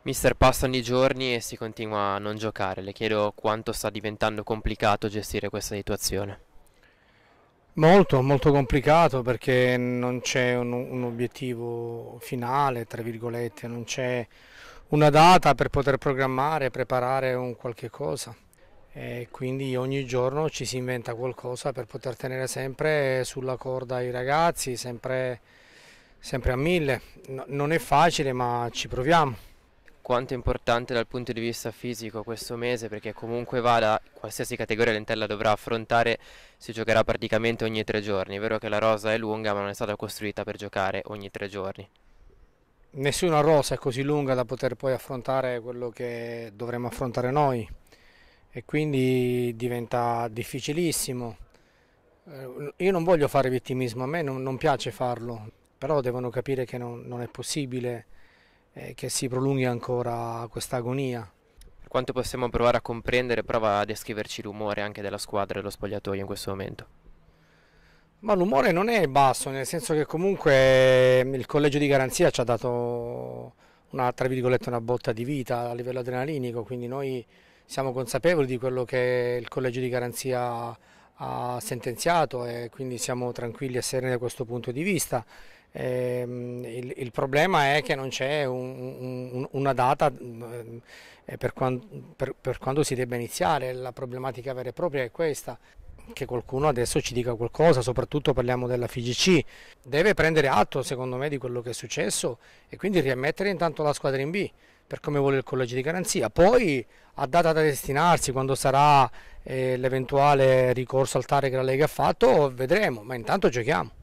Mister, passano i giorni e si continua a non giocare. Le chiedo quanto sta diventando complicato gestire questa situazione. Molto, molto complicato perché non c'è un obiettivo finale, tra virgolette, non c'è una data per poter programmare, preparare un qualche cosa. E quindi ogni giorno ci si inventa qualcosa per poter tenere sempre sulla corda i ragazzi, sempre a mille. Non è facile, ma ci proviamo. Quanto è importante dal punto di vista fisico questo mese, perché comunque vada, qualsiasi categoria l'Entella dovrà affrontare, si giocherà praticamente ogni 3 giorni. È vero che la rosa è lunga, ma non è stata costruita per giocare ogni 3 giorni. Nessuna rosa è così lunga da poter poi affrontare quello che dovremo affrontare noi e quindi diventa difficilissimo. Io non voglio fare vittimismo, a me non piace farlo, però devono capire che non è possibile che si prolunghi ancora questa agonia. Per quanto possiamo provare a comprendere, prova a descriverci l'umore anche della squadra e dello spogliatoio in questo momento. Ma l'umore non è basso, nel senso che comunque il collegio di garanzia ci ha dato una, tra virgolette, una botta di vita a livello adrenalinico, quindi noi siamo consapevoli di quello che il collegio di garanzia ha sentenziato e quindi siamo tranquilli e sereni da questo punto di vista. Il problema è che non c'è una data per quando si debba iniziare, la problematica vera e propria è questa, che qualcuno adesso ci dica qualcosa, soprattutto parliamo della FIGC, deve prendere atto secondo me di quello che è successo e quindi riammettere intanto la squadra in B per come vuole il collegio di garanzia, poi a data da destinarsi quando sarà l'eventuale ricorso al TAR che la Lega ha fatto vedremo, ma intanto giochiamo.